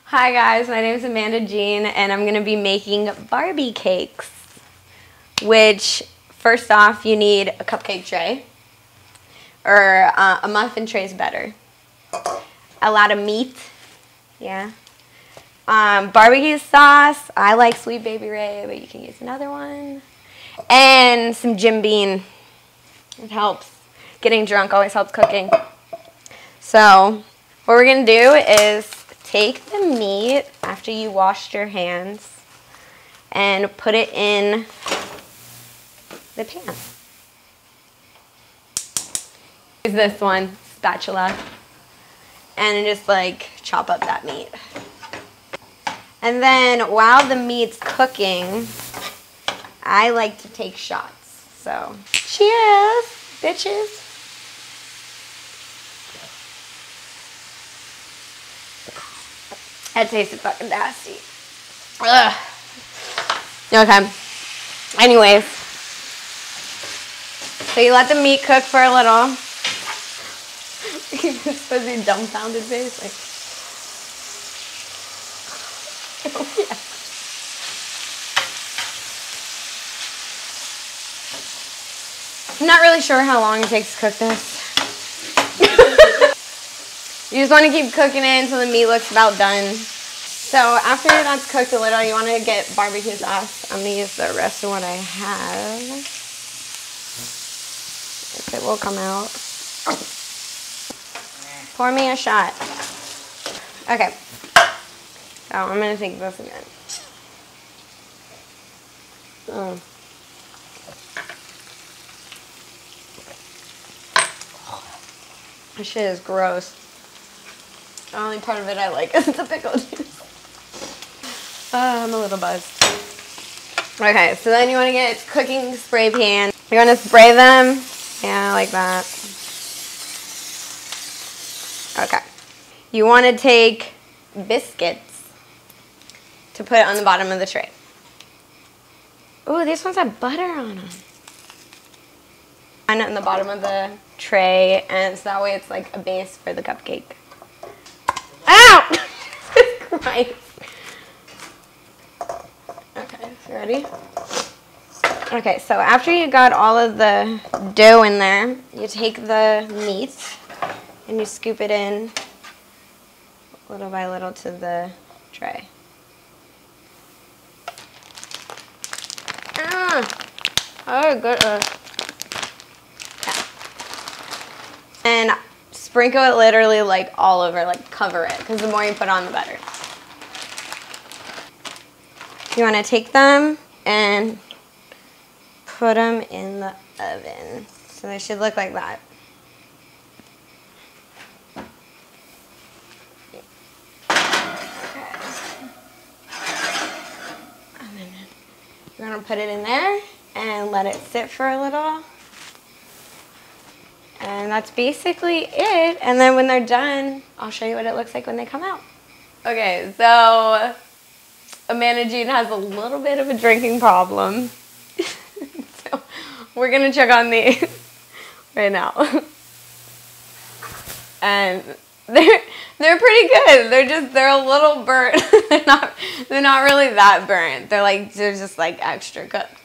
Hi guys, my name is Amanda Jean and I'm going to be making Barbie cakes, which first off you need a cupcake tray, or a muffin tray is better. A lot of meat, yeah. Barbecue sauce, I like Sweet Baby Ray, but you can use another one. And some Jim Beam, it helps. Getting drunk always helps cooking. So what we're going to do is take the meat after you washed your hands and put it in the pan. Use this one, spatula, and just like chop up that meat. And then while the meat's cooking, I like to take shots. So cheers, bitches. That tasted fucking nasty. Ugh. Okay. Anyways. So you let the meat cook for a little. You're supposed to be dumbfounded face. Like, oh yeah. I'm not really sure how long it takes to cook this. You just want to keep cooking it until the meat looks about done. So after that's cooked a little, you want to get barbecue sauce. I'm going to use the rest of what I have. If it will come out. Pour me a shot. Okay. So I'm going to take this again. This shit is gross. The only part of it I like is the pickle juice. I'm a little buzzed. Okay, so then you want to get a cooking spray pan. You're going to spray them. Yeah, like that. Okay. You want to take biscuits to put on the bottom of the tray. Ooh, these ones have butter on them. Find it in the bottom of the tray, and so that way it's like a base for the cupcake. Ow! Jesus Christ. Okay, you ready? Okay, so after you got all of the dough in there, you take the meat and you scoop it in little by little to the tray. Oh, goodness. Okay. And sprinkle it literally like all over, like cover it, because the more you put on, the better. You want to take them and put them in the oven. So they should look like that. Okay. And then you're going to put it in there and let it sit for a little. And that's basically it. And then when they're done, I'll show you what it looks like when they come out. Okay, so Amanda Jean has a little bit of a drinking problem. So we're gonna check on these right now. And they're pretty good. They're a little burnt. they're not really that burnt. They're just like extra cooked.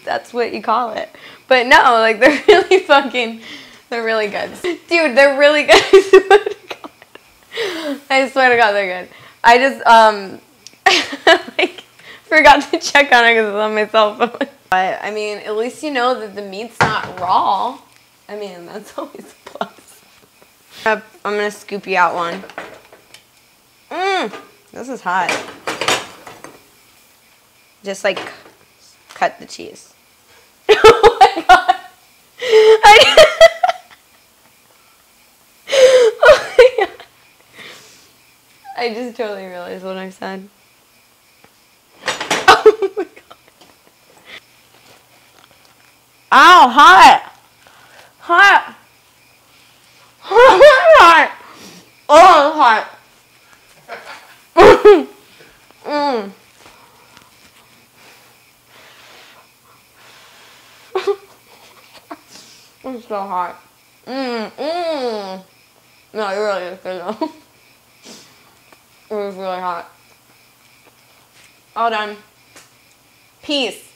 That's what you call it. But no, like they're really good. Dude, they're really good. I swear to God, they're good. I just, like, forgot to check on it because it's on my cell phone. But, I mean, at least you know that the meat's not raw. I mean, that's always a plus. I'm going to scoop you out one. This is hot. Just, like, cut the cheese. Oh, my God. I just totally realized what I said. Oh my God. Ow, hot. Hot. Hot. Oh, hot. It's so hot. No, it really is good though. It was really hot. All done. Peace.